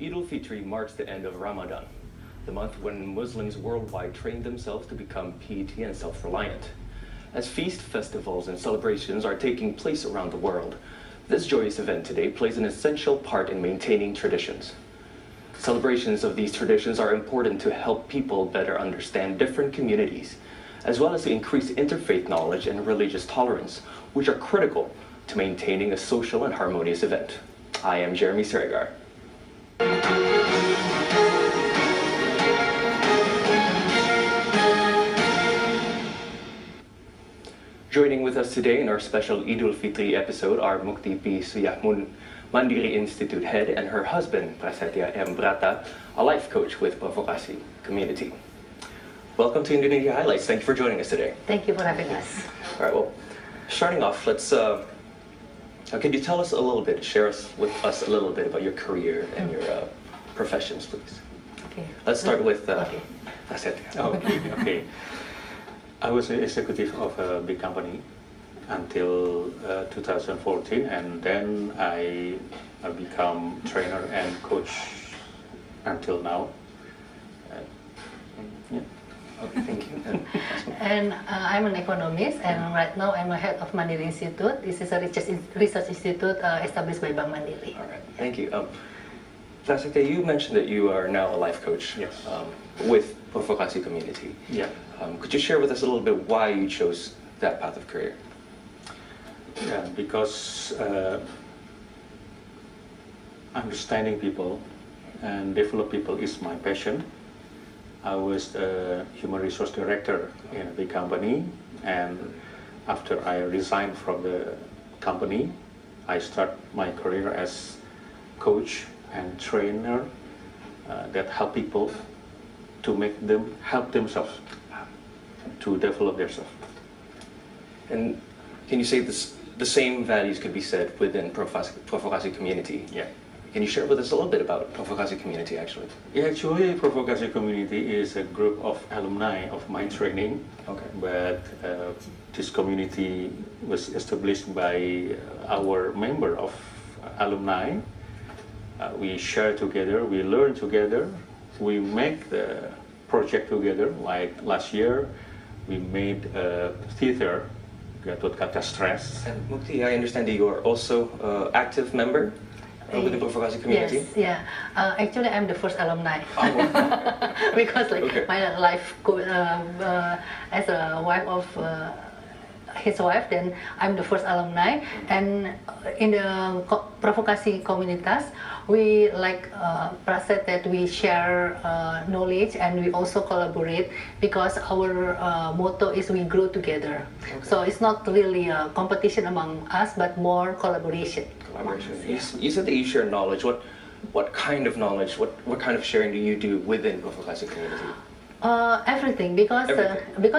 Idul Fitri marks the end of Ramadan, the month when Muslims worldwide train themselves to become piety and self-reliant. As feast festivals and celebrations are taking place around the world, this joyous event today plays an essential part in maintaining traditions. Celebrations of these traditions are important to help people better understand different communities, as well as to increase interfaith knowledge and religious tolerance, which are critical to maintaining a social and harmonious event. I am Jeremy Sregar. Joining with us today in our special Idul Fitri episode are Moekti P. Soejachmoen, Mandiri Institute head, and her husband, Prasetya M. Brata, a life coach with Provokasi community. Welcome to Indonesia Highlights. Thank you for joining us today. Thank you for having us. All right, well, starting off, could you tell us a little bit, share with us a little bit about your career and your professions, please? Okay. Let's start with Prasetya. Okay. I was an executive of a big company until 2014, and then I become trainer and coach until now. Okay, thank you. And I'm an economist, and right now I'm a head of Mandiri Institute. This is a research institute established by Bank Mandiri. All right, thank you. Prasetya, you mentioned that you are now a life coach. Yes. With Provokasi community. Yeah. Could you share with us a little bit why you chose that path of career? Yeah, because understanding people and develop people is my passion. I was the human resource director in a big company, and after I resigned from the company, I start my career as coach and trainer that help people to make them help themselves to develop themselves. And can you say the same values could be said within Provokasi community? Yeah. Can you share with us a little bit about Provokasi community, actually? Yeah, actually, Provokasi community is a group of alumni of my training. Okay. But this community was established by our member of alumni. We share together, we learn together, we make the project together. Like last year, we made a theater, Gatot Kaca Stress. And Moekti, I understand that you are also an active member with the Provokasi community? Yes, yeah. Actually, I'm the first alumni. Oh, wow. Because Okay. my life as a wife of his wife, then I'm the first alumni. And in the Provokasi communitas, we Praset that we share knowledge and we also collaborate because our motto is we grow together. Okay. So it's not really a competition among us, but more collaboration. Collaboration. You said that you share knowledge. What kind of knowledge, what kind of sharing do you do within Provokasi community? Everything, because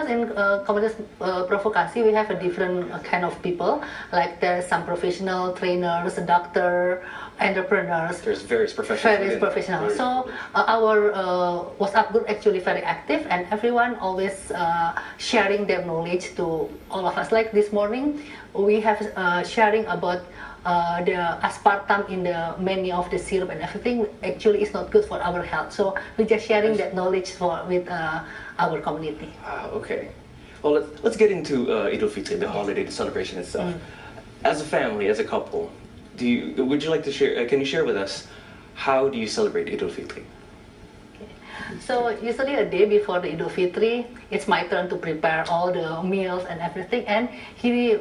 in communities Provokasi we have a different kind of people. Like there's some professional trainers, doctor, entrepreneurs. There's various professionals. So our WhatsApp group actually very active, and everyone always sharing their knowledge to all of us. Like this morning, we have sharing about the aspartame in the many of the syrup and everything actually is not good for our health. So we're just sharing that knowledge with our community. Okay. Well, let's get into Idul Fitri, the holiday, the celebration itself. As a family, as a couple, would you like to share? Can you share with us how do you celebrate Idul Fitri? So usually a day before the Idul Fitri, it's my turn to prepare all the meals and everything, and he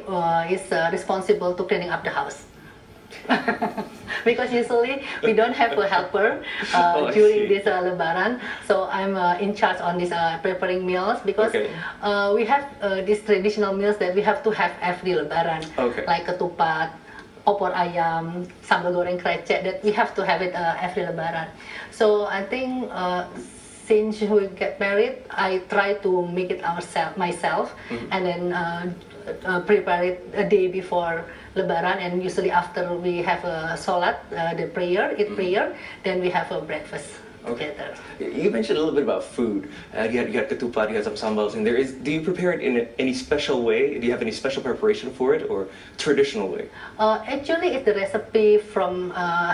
is responsible to cleaning up the house. Because usually we don't have a helper during this Lebaran, so I'm in charge on this preparing meals because we have these traditional meals that we have to have every Lebaran, like ketupat, opor ayam, sambal goreng krecek, that we have to have it every Lebaran. So I think since we get married, I try to make it myself, and then prepare it a day before Lebaran, and usually after we have a salat, the prayer, prayer, then we have a breakfast. together. You mentioned a little bit about food. You had ketupat, you had some sambals, and do you prepare it in any special way? Do you have any special preparation for it, or traditional way? Actually, it's the recipe from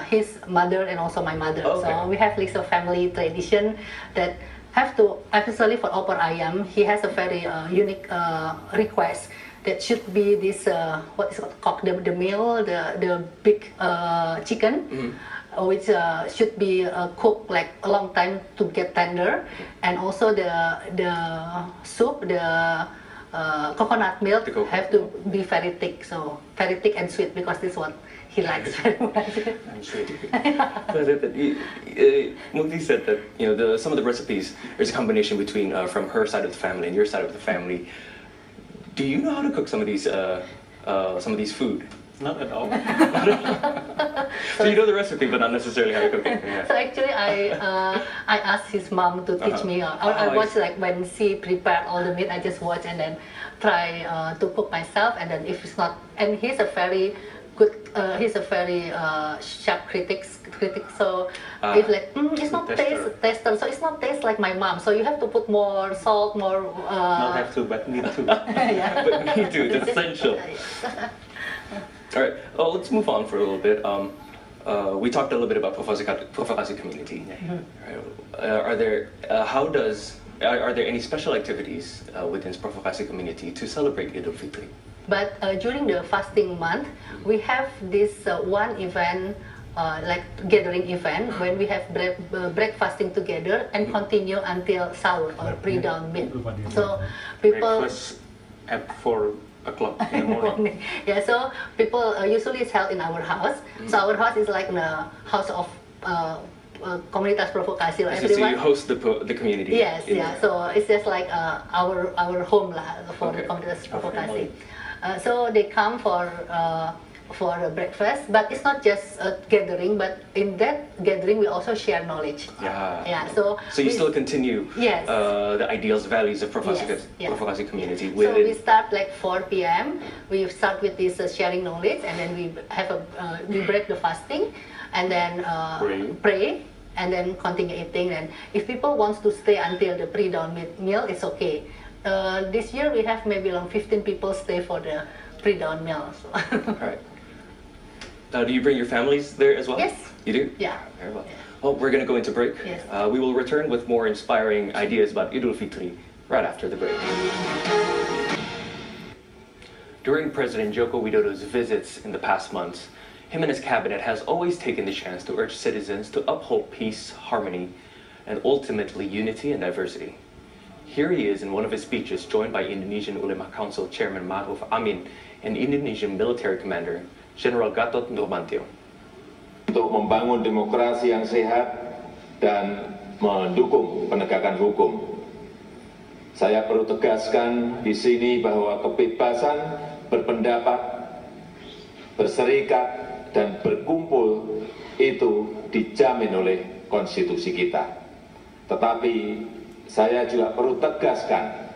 his mother and also my mother. Okay. So we have this family tradition that have to, especially for opor ayam, he has a very unique request that should be this what is called the meal, the big chicken. Which should be cooked like a long time to get tender, and also the soup, the coconut milk have to be very thick, so very thick and sweet, because this is what he likes very much. And sweet. Moekti said that some of the recipes, there's a combination between from her side of the family and your side of the family. Do you know how to cook some of these food? Not at all. So you know the recipe, but not necessarily how to cook it. Yeah. So actually, I asked his mom to teach me. I watch like when she prepared all the meat. I just watch and then try to cook myself. And then if it's not, and he's a very good, he's a very sharp critic. So if like it's not tester, so it's not taste like my mom. So you have to put more salt, more. Not have to, but need to. Yeah. But need to. It's essential. All right. Oh, let's move on for a little bit. We talked a little bit about Provokasi community. Are there any special activities within Provokasi community to celebrate Idul Fitri? But during the fasting month, we have this one event, like gathering event, when we have breakfasting together and continue until sahur or pre-dawn meal. So people breakfast at 4 o'clock in the morning. Yeah, so people usually it's held in our house. So our house is like the house of Komunitas Provokasi. So you host the community. Yes, yeah. So it's just like our home lah for the Komunitas Provokasi. So they come for breakfast, but it's not just a gathering, but in that gathering we also share knowledge. Yeah. So you still continue the ideals, values of Provokasi community. So we start like 4 p.m. We start with this sharing knowledge, and then we have we break the fasting, and then pray, and then continue eating. And if people wants to stay until the pre-dawn meal, it's okay. This year we have maybe around 15 people stay for the pre-dawn meal. So. All right. Do you bring your families there as well? Yes. You do? Yeah. Very well. Well, we're going to go into break. Yes. We will return with more inspiring ideas about Idul Fitri right after the break. During President Joko Widodo's visits in the past months, him and his cabinet has always taken the chance to urge citizens to uphold peace, harmony, and ultimately unity and diversity. Here he is in one of his speeches, joined by Indonesian Ulama Council Chairman Ma'ruf Amin and Indonesian military commander General Gatot Nurmantio. Untuk membangun demokrasi yang sehat dan mendukung penegakan hukum. Saya perlu tegaskan di sini bahwa kebebasan berpendapat, berserikat, dan berkumpul itu dijamin oleh konstitusi kita. Tetapi saya juga perlu tegaskan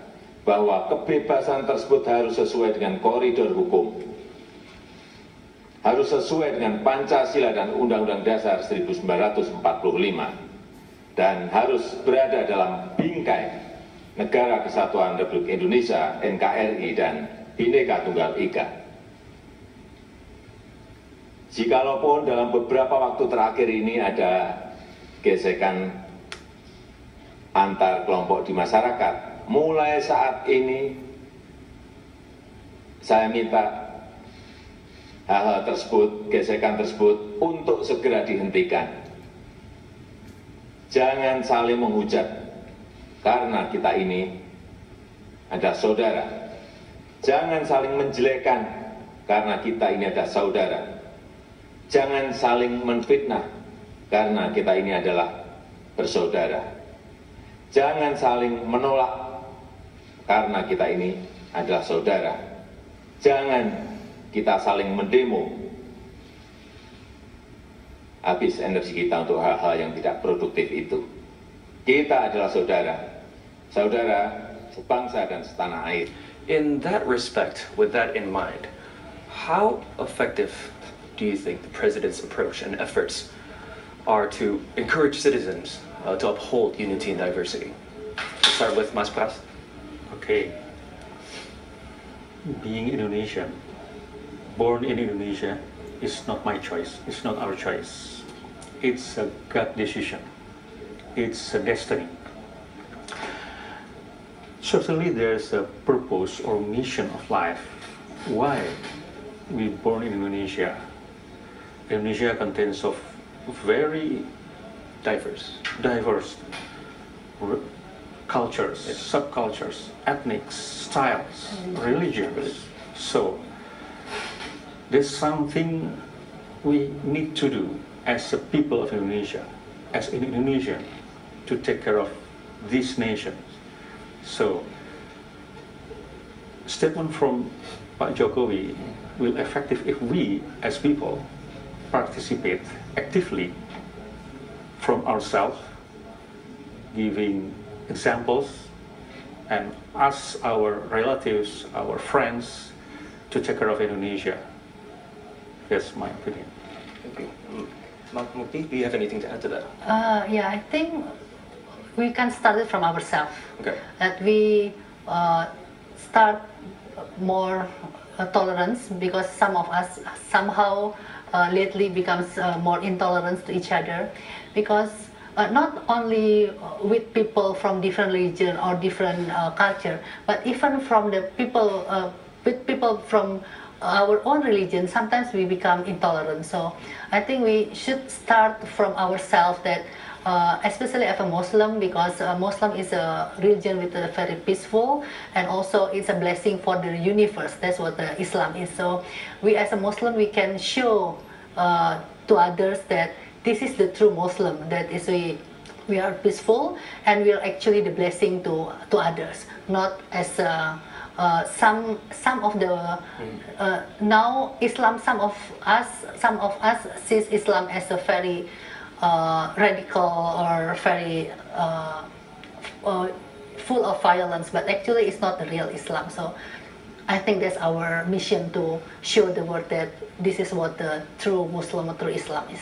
bahwa kebebasan tersebut harus sesuai dengan koridor hukum. Harus sesuai dengan Pancasila dan Undang-Undang Dasar 1945 dan harus berada dalam bingkai Negara Kesatuan Republik Indonesia (NKRI) dan Bhinneka Tunggal Ika. Jikalaupun dalam beberapa waktu terakhir ini ada gesekan antar kelompok di masyarakat, mulai saat ini saya minta hal-hal tersebut, gesekan tersebut untuk segera dihentikan. Jangan saling menghujat, karena kita ini adalah saudara. Jangan saling menjelekkan, karena kita ini adalah saudara. Jangan saling menfitnah, karena kita ini adalah bersaudara. Jangan saling menolak, karena kita ini adalah saudara. Jangan kita saling mendemo, habis energi kita untuk hal-hal yang tidak produktif itu. Kita adalah saudara, saudara sebangsa dan setanah air. In that respect, with that in mind, how effective do you think the President's approach and efforts are to encourage citizens to uphold unity and diversity? Let's start with Mas Pras. Okay. Being Indonesian, born in Indonesia, is not my choice. It's not our choice. It's a God decision. It's a destiny. Certainly there's a purpose or mission of life. Why we born in Indonesia? Indonesia contains of very Diverse. Cultures, subcultures, ethnic styles, religions. So there's something we need to do as a people of Indonesia, as an Indonesian, to take care of these nations. So statement from Pak Jokowi will effective if we as people participate actively from ourselves, giving examples, and ask our relatives, our friends to take care of Indonesia. That's my opinion. Thank you. Moekti, do you have anything to add to that? Yeah, I think we can start it from ourselves. Okay. That we start more tolerance, because some of us somehow lately becomes more intolerant to each other, because not only with people from different religion or different culture, but even from the people with people from our own religion, sometimes we become intolerant. So I think we should start from ourselves, that especially as a Muslim, because Muslim is a religion with a very peaceful, and also it's a blessing for the universe. That's what Islam is. So we as a Muslim, we can show to others that this is the true Muslim, that is we are peaceful and we are actually the blessing to others, not as some of the now Islam, some of us sees Islam as a very radical or very full of violence, but actually it's not the real Islam. So I think that's our mission, to show the world that this is what the true Muslim or true Islam is.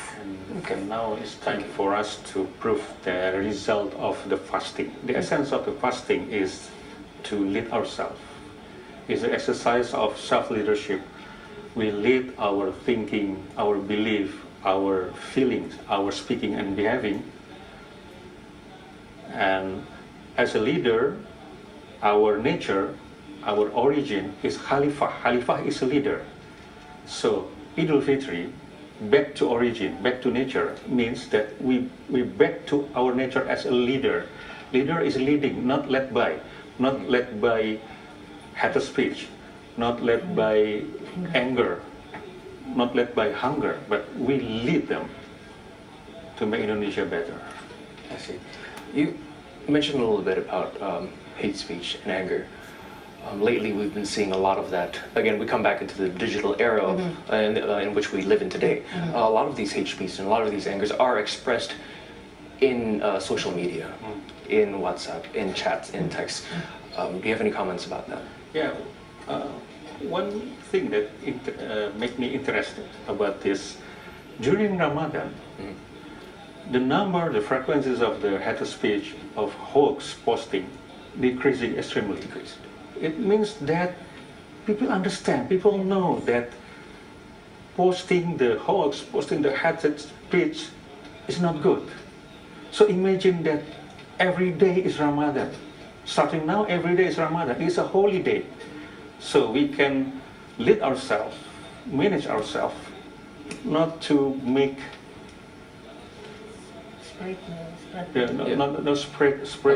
Okay, now it's time for us to prove the result of the fasting. The essence of the fasting is to lead ourselves. It's an exercise of self-leadership. We lead our thinking, our belief, our feelings, our speaking and behaving. And as a leader, our nature, our origin is Khalifah. Khalifah is a leader. So Idul Fitri, back to origin, back to nature, means that we back to our nature as a leader. Leader is leading, not led by. Not led by hate speech, not led by anger, not led by hunger, but we lead them to make Indonesia better. I see. You mentioned a little bit about hate speech and anger. Lately, we've been seeing a lot of that. Again, we come back into the digital era in which we live in today. A lot of these hate speech and a lot of these angers are expressed in social media, in WhatsApp, in chats, in text. Do you have any comments about that? Yeah, one thing that make me interested about this, during Ramadan, the frequencies of the hate speech, of hoax posting, decreasing extremely. It means that people understand, people know that posting the hoax, posting the hate speech is not good. So imagine that every day is Ramadan. Starting now, every day is Ramadan. It's a holy day. So we can lead ourselves, manage ourselves, not to make spread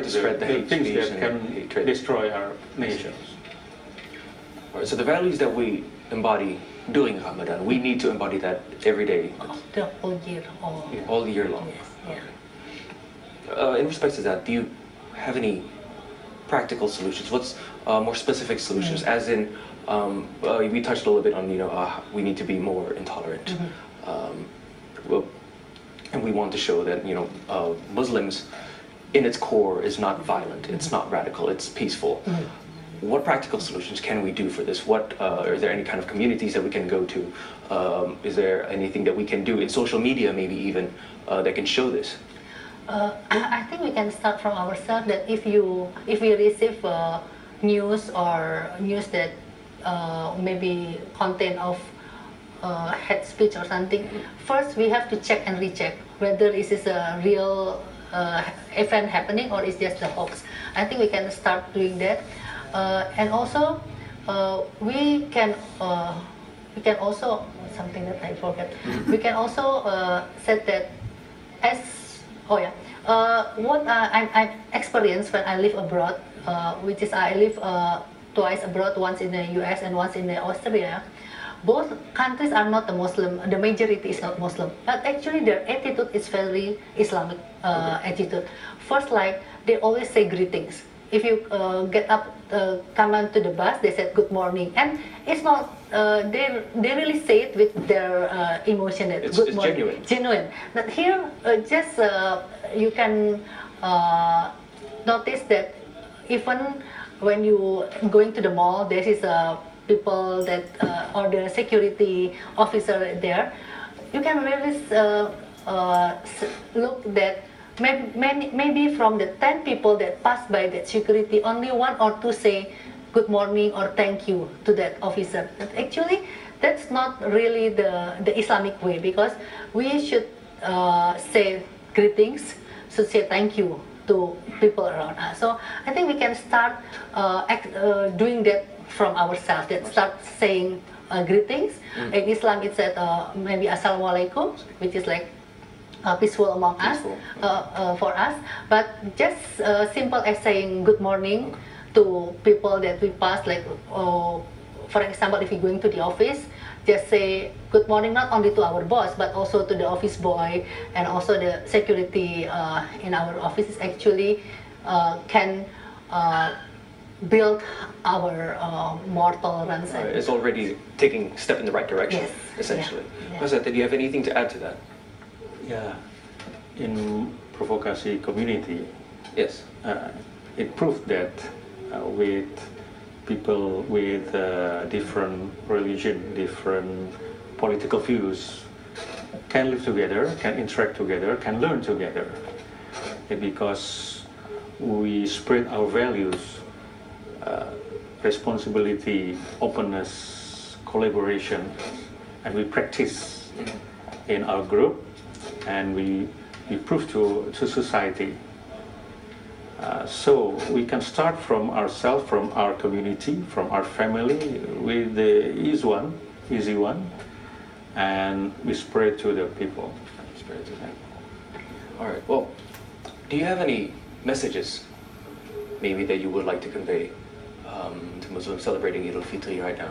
the things that can destroy our nations. Right, so the values that we embody during Ramadan, we need to embody that every day. The whole year. All year long. Yes, yeah. In respect to that, do you have any practical solutions? What's more specific solutions? As in, we touched a little bit on, we need to be more intolerant. And we want to show that, Muslims, in its core, is not violent, it's not radical, it's peaceful. What practical solutions can we do for this? Are there any kind of communities that we can go to? Is there anything that we can do in social media, maybe even, that can show this? I think we can start from ourselves that if we receive news that maybe content of hate speech or something, first we have to check and recheck whether this is a real event happening or it's just a hoax. I think we can start doing that, and also we can also something that I forget. We can also say that what I experienced when I live abroad, which is I live twice abroad, once in the US and once in Austria. Both countries are not the Muslim, the majority is not Muslim, but actually their attitude is very Islamic attitude. First, like they always say greetings. If you get up, come onto the bus, they said good morning, and it's not. They really say it with their emotion. It's morning, genuine. But here, just you can notice that even when you going to the mall, there is people that or the security officer there. You can really look that. Maybe from the 10 people that pass by that security, only 1 or 2 say good morning or thank you to that officer. But actually, that's not really the Islamic way, because we should say greetings, should say thank you to people around us. So I think we can start doing that from ourselves. That start saying greetings. In Islam, it said maybe Assalamualaikum, which is like peaceful among us, for us, but just simple as saying good morning to people that we pass, like for example, if you're going to the office, just say good morning not only to our boss but also to the office boy and also the security in our offices. Actually can build our more tolerance. It's already taking a step in the right direction, yes. Essentially. Yeah. Prasetya, do you have anything to add to that? Yeah, in Provokasi community, Yes. It proved that with people with different religion, different political views, can live together, can interact together, can learn together. And because we spread our values, responsibility, openness, collaboration, and we practice in our group, and we prove to society. So we can start from ourselves, from our community, from our family, with the easy one, and we spread to the people. Spread to them. All right. Well, do you have any messages, maybe, that you would like to convey to Muslims celebrating Idul Fitri right now?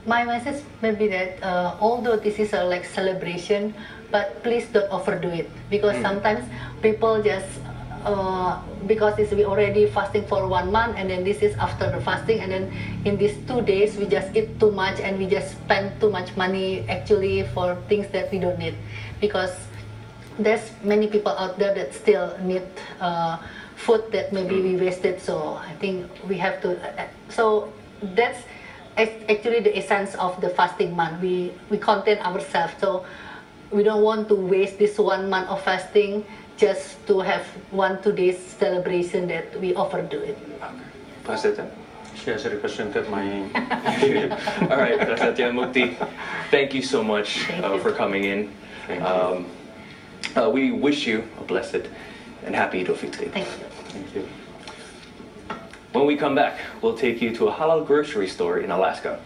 My message may be that although this is a like celebration, but please don't overdo it, because sometimes people just because we already fasting for 1 month, and then this is after the fasting, and then in these 2 days we just eat too much and we just spend too much money actually for things that we don't need, because there's many people out there that still need food that maybe we wasted. So I think we have to. So that's actually the essence of the fasting month. We contain ourselves, so we don't want to waste this 1 month of fasting just to have 1-2 days celebration that we overdo it. Okay. Prasetya? She has represented my... All right, Prasetya, Moekti, thank you so much for coming in. We wish you a blessed and happy Idul Fitri. Thank you. Thank you. When we come back, we'll take you to a halal grocery store in Alaska.